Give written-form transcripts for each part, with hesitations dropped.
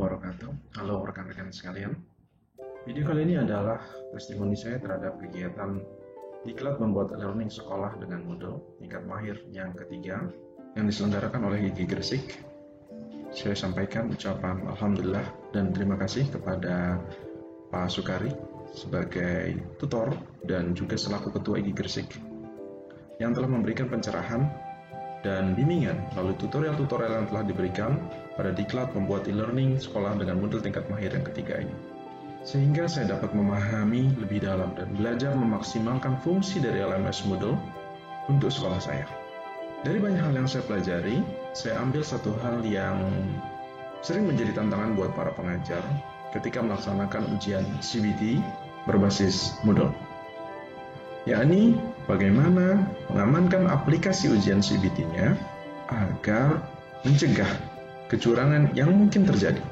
wabarakatuh. Halo rekan-rekan sekalian. Video kali ini adalah testimoni saya terhadap kegiatan Diklat Membuat E-Learning Sekolah dengan Moodle tingkat mahir yang ketiga yang diselenggarakan oleh IGI Gresik. Saya sampaikan ucapan Alhamdulillah dan terima kasih kepada Pak Sukari sebagai tutor dan juga selaku Ketua IGI Gresik yang telah memberikan pencerahan dan bimbingan melalui tutorial-tutorial yang telah diberikan pada Diklat Membuat E-Learning Sekolah dengan Moodle tingkat mahir yang ketiga ini. Sehingga saya dapat memahami lebih dalam dan belajar memaksimalkan fungsi dari LMS Moodle untuk sekolah saya. Dari banyak hal yang saya pelajari, saya ambil satu hal yang sering menjadi tantangan buat para pengajar ketika melaksanakan ujian CBT berbasis Moodle, yakni bagaimana mengamankan aplikasi ujian CBT-nya agar mencegah kecurangan yang mungkin terjadi.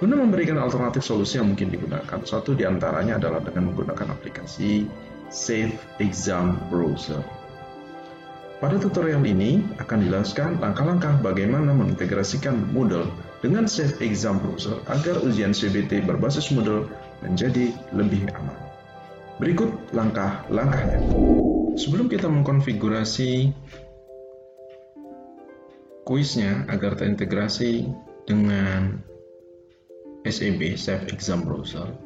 Guna memberikan alternatif solusi yang mungkin digunakan, satu di antaranya adalah dengan menggunakan aplikasi Safe Exam Browser. Pada tutorial ini akan dijelaskan langkah-langkah bagaimana mengintegrasikan Moodle dengan Safe Exam Browser agar ujian CBT berbasis Moodle menjadi lebih aman. Berikut langkah-langkahnya. Sebelum kita mengkonfigurasi kuisnya agar terintegrasi dengan SEB, Safe Exam Browser,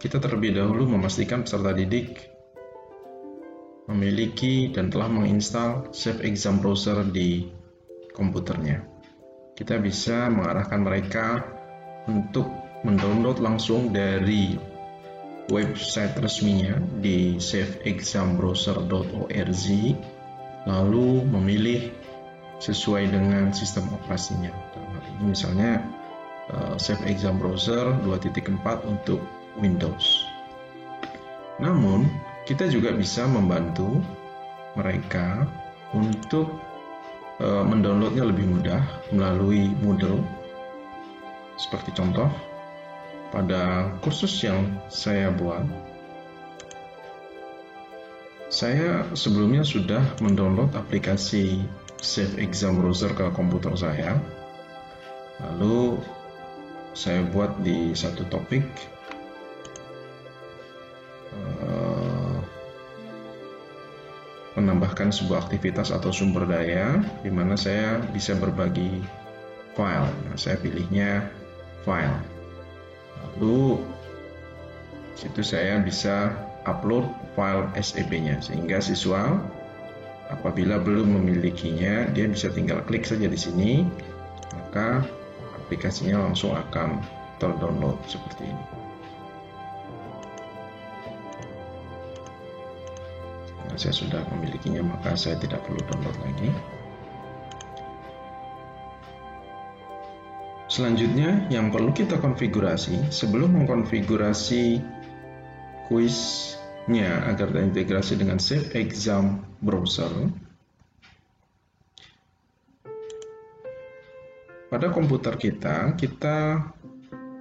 kita terlebih dahulu memastikan peserta didik memiliki dan telah menginstal Safe Exam Browser di komputernya. Kita bisa mengarahkan mereka untuk mendownload langsung dari website resminya di safeexambrowser.org, lalu memilih sesuai dengan sistem operasinya. Dalam hal ini misalnya Safe Exam Browser 2.4 untuk Windows. Namun, kita juga bisa membantu mereka untuk mendownloadnya lebih mudah melalui Moodle. Seperti contoh, pada kursus yang saya buat, saya sebelumnya sudah mendownload aplikasi Safe Exam Browser ke komputer saya. Lalu saya buat di satu topik menambahkan sebuah aktivitas atau sumber daya di mana saya bisa berbagi file. Nah, saya pilihnya file. Lalu situ saya bisa upload file SEB-nya sehingga siswa apabila belum memilikinya dia bisa tinggal klik saja di sini, maka aplikasinya langsung akan terdownload seperti ini. Nah, saya sudah memilikinya, maka saya tidak perlu download lagi. Selanjutnya, yang perlu kita konfigurasi sebelum mengkonfigurasi kuisnya agar terintegrasi dengan Safe Exam Browser, pada komputer kita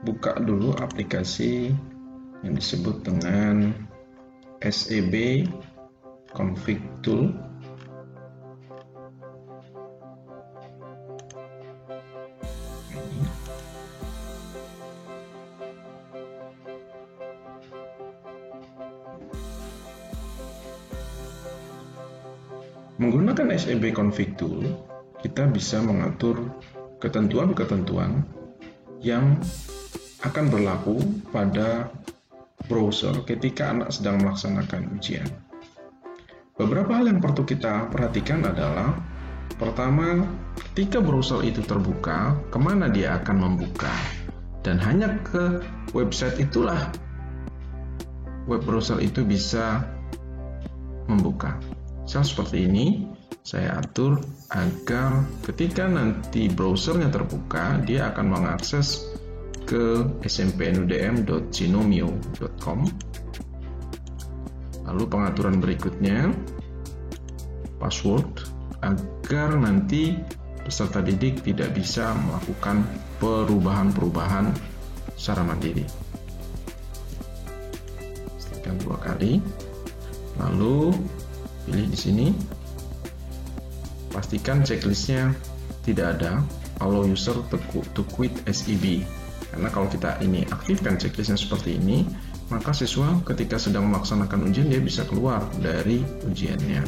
buka dulu aplikasi yang disebut dengan SEB Config Tool. Menggunakan SEB Config Tool, kita bisa mengatur ketentuan-ketentuan yang akan berlaku pada browser ketika anak sedang melaksanakan ujian. Beberapa hal yang perlu kita perhatikan adalah, pertama, ketika browser itu terbuka, kemana dia akan membuka, dan hanya ke website itulah web browser itu bisa membuka. Misal seperti ini, saya atur agar ketika nanti browsernya terbuka, dia akan mengakses ke smpnudm.genomio.com. Lalu pengaturan berikutnya, password, agar nanti peserta didik tidak bisa melakukan perubahan-perubahan secara mandiri. Pastikan 2 kali, lalu pilih di sini. Pastikan checklistnya tidak ada allow user to quit SEB. Karena kalau kita ini aktifkan checklistnya seperti ini, maka siswa ketika sedang melaksanakan ujian dia bisa keluar dari ujiannya.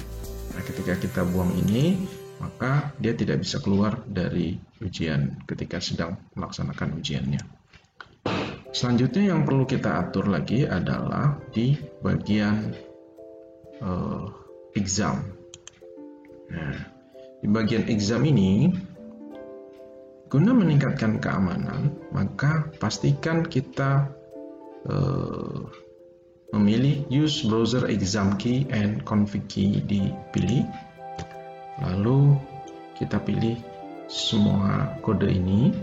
Nah, ketika kita buang ini, maka dia tidak bisa keluar dari ujian ketika sedang melaksanakan ujiannya. Selanjutnya yang perlu kita atur lagi adalah di bagian exam. Nah, di bagian exam ini, guna meningkatkan keamanan, maka pastikan kita memilih use browser exam key and config key dipilih. Lalu kita pilih semua kode ini,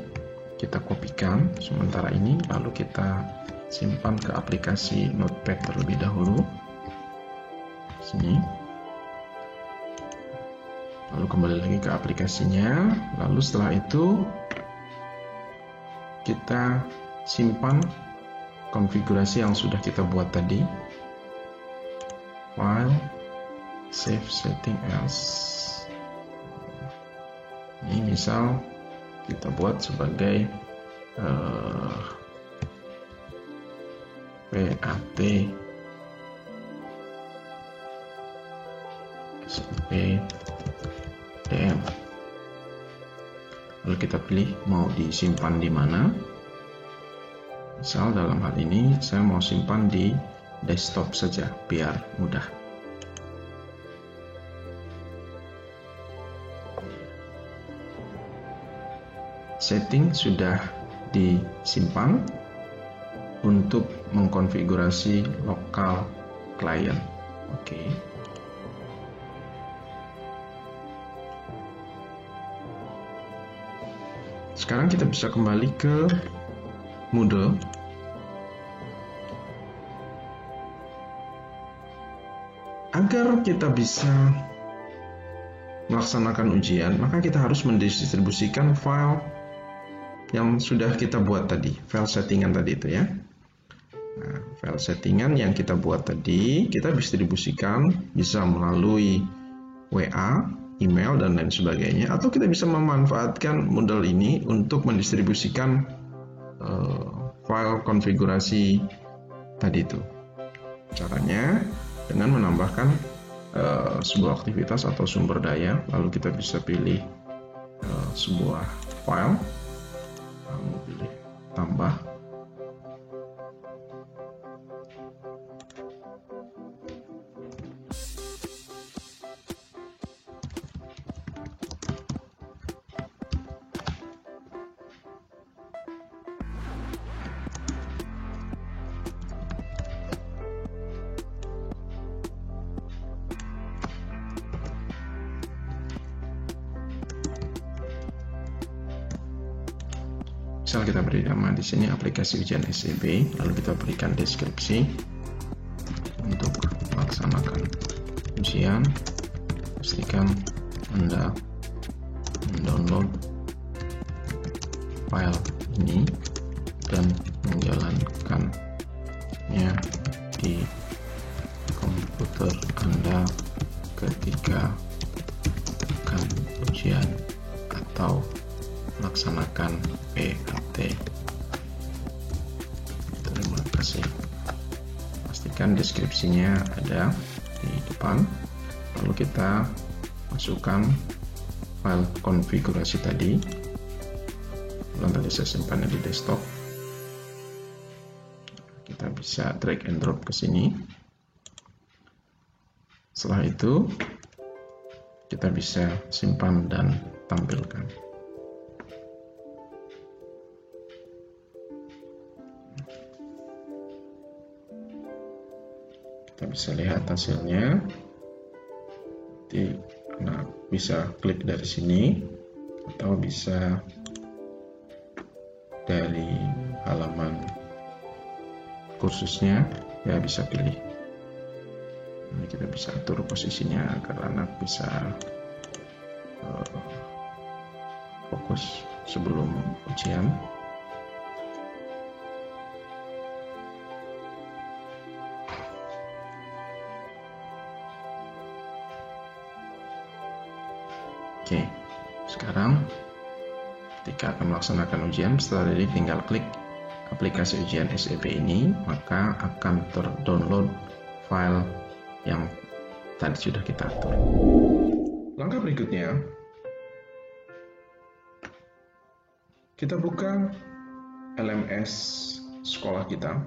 kita kopikan sementara ini, lalu kita simpan ke aplikasi Notepad terlebih dahulu. Sini. Lalu kembali lagi ke aplikasinya. Lalu setelah itu kita simpan konfigurasi yang sudah kita buat tadi. File, save setting as. Ini misal kita buat sebagai PAT SPDM. Lalu kita pilih mau disimpan di mana. Misal dalam hal ini saya mau simpan di desktop saja biar mudah. Setting sudah disimpan untuk mengkonfigurasi lokal client. Oke. Sekarang kita bisa kembali ke Moodle. Agar kita bisa melaksanakan ujian, maka kita harus mendistribusikan file yang sudah kita buat tadi, file settingan tadi itu ya. Nah, file settingan yang kita buat tadi, kita distribusikan bisa melalui WA, email, dan lain sebagainya, atau kita bisa memanfaatkan Moodle ini untuk mendistribusikan file konfigurasi tadi itu. Caranya dengan menambahkan sebuah aktivitas atau sumber daya, lalu kita bisa pilih sebuah file, lalu pilih tambah. Misal kita beri nama di sini aplikasi ujian SEB, lalu kita berikan deskripsi untuk melaksanakan ujian. Pastikan Anda mendownload file ini dan menjalankannya di komputer Anda ketika akan ujian atau melaksanakan PAT. Terima kasih. Pastikan deskripsinya ada di depan. Lalu kita masukkan file konfigurasi tadi. Lalu tadi saya simpannya di desktop. Kita bisa drag and drop ke sini. Setelah itu kita bisa simpan dan tampilkan. Kita bisa lihat hasilnya. Nanti Anda bisa klik dari sini atau bisa dari halaman kursusnya, ya bisa pilih. Ini kita bisa atur posisinya agar anak bisa fokus sebelum ujian. Oke, sekarang Ketika akan melaksanakan ujian, peserta didik tinggal klik aplikasi ujian SEB ini, maka akan terdownload file yang tadi sudah kita atur. Langkah berikutnya, kita buka LMS sekolah kita.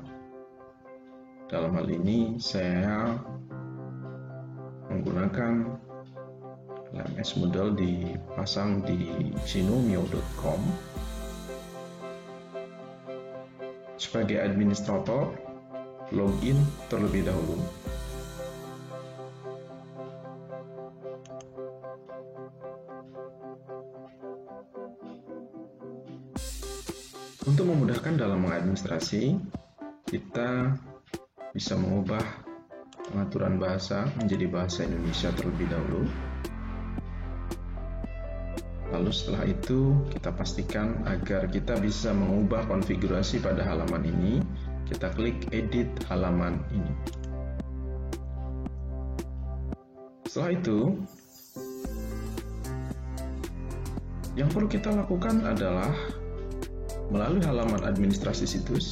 Dalam hal ini saya menggunakan LMS Moodle dipasang di Gnomio.com. Sebagai administrator, login terlebih dahulu. Untuk memudahkan dalam mengadministrasi, kita bisa mengubah pengaturan bahasa menjadi bahasa Indonesia terlebih dahulu. Lalu setelah itu kita pastikan agar kita bisa mengubah konfigurasi pada halaman ini, kita klik edit halaman ini. Setelah itu, yang perlu kita lakukan adalah melalui halaman administrasi situs,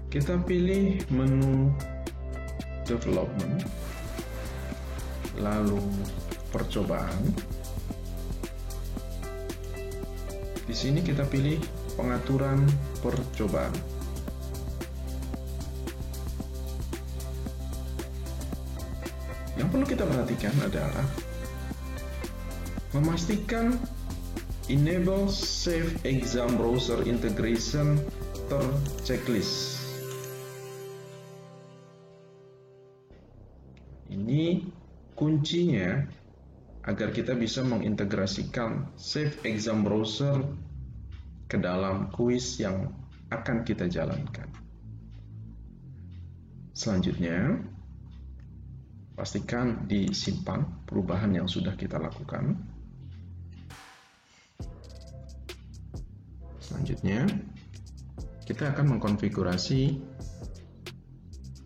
kita pilih menu development, lalu percobaan. Di sini kita pilih pengaturan percobaan. Yang perlu kita perhatikan adalah memastikan enable save exam browser integration terchecklist. Ini kuncinya agar kita bisa mengintegrasikan Save Exam Browser ke dalam kuis yang akan kita jalankan. Selanjutnya, pastikan disimpan perubahan yang sudah kita lakukan. Selanjutnya, kita akan mengkonfigurasi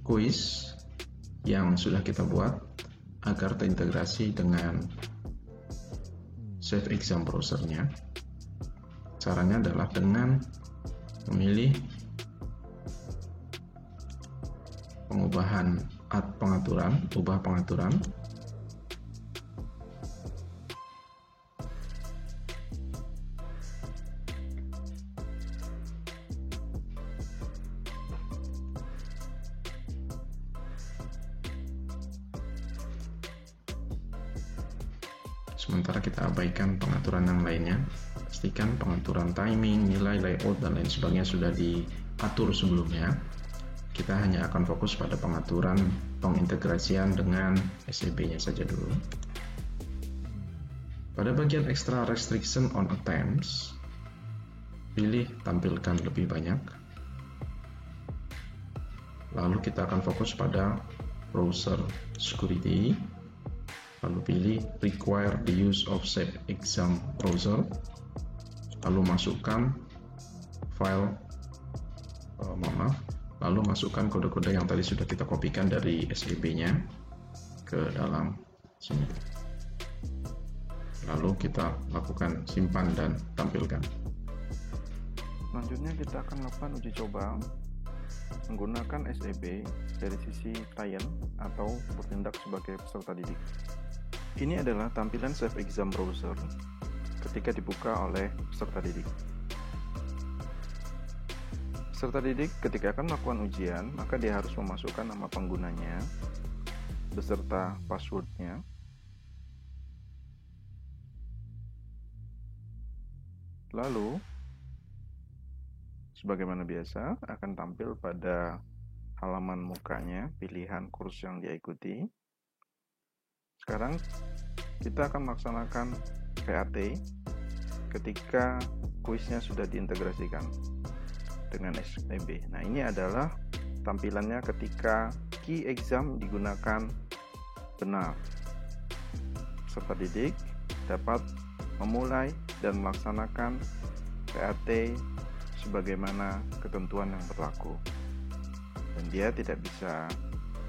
kuis yang sudah kita buat agar terintegrasi dengan Save Exam Browser-nya. Caranya adalah dengan memilih pengaturan, ubah pengaturan. Sementara kita abaikan pengaturan yang lainnya. Pastikan pengaturan timing, nilai, layout, dan lain sebagainya sudah diatur sebelumnya. Kita hanya akan fokus pada pengaturan pengintegrasian dengan SEB-nya saja dulu. Pada bagian extra restriction on attempts, pilih tampilkan lebih banyak. Lalu kita akan fokus pada browser security. Lalu pilih require the use of Save Exam Browser. Lalu masukkan file, lalu masukkan kode-kode yang tadi sudah kita kopikan dari SEB-nya ke dalam sini. Lalu kita lakukan simpan dan tampilkan. Selanjutnya kita akan lakukan uji coba menggunakan SEB dari sisi klien atau bertindak sebagai peserta didik. Ini adalah tampilan Save Exam Browser ketika dibuka oleh peserta didik. Peserta didik ketika akan melakukan ujian, maka dia harus memasukkan nama penggunanya beserta passwordnya. Lalu, sebagaimana biasa, akan tampil pada halaman mukanya pilihan kursus yang dia ikuti. Sekarang kita akan melaksanakan PAT ketika kuisnya sudah diintegrasikan dengan SEB. Nah, ini adalah tampilannya ketika key exam digunakan benar. Peserta didik dapat memulai dan melaksanakan PAT sebagaimana ketentuan yang berlaku. Dan dia tidak bisa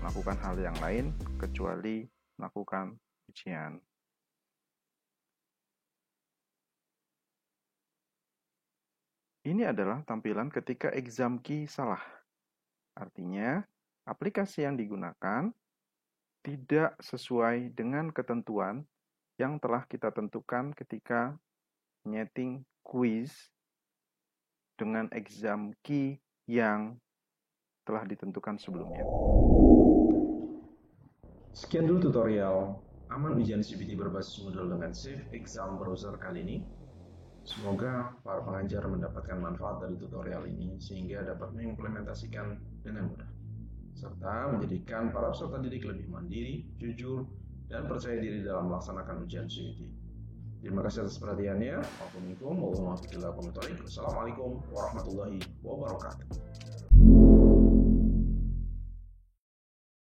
melakukan hal yang lain kecuali melakukan ujian. Ini adalah tampilan ketika exam key salah. Artinya, aplikasi yang digunakan tidak sesuai dengan ketentuan yang telah kita tentukan ketika nyeting quiz dengan exam key yang telah ditentukan sebelumnya. Sekian dulu tutorial aman ujian CBT berbasis Moodle dengan Safe Exam Browser kali ini. Semoga para pengajar mendapatkan manfaat dari tutorial ini sehingga dapat mengimplementasikan dengan mudah, serta menjadikan para peserta didik lebih mandiri, jujur, dan percaya diri dalam melaksanakan ujian CBT. Terima kasih atas perhatiannya. Assalamualaikum warahmatullahi wabarakatuh.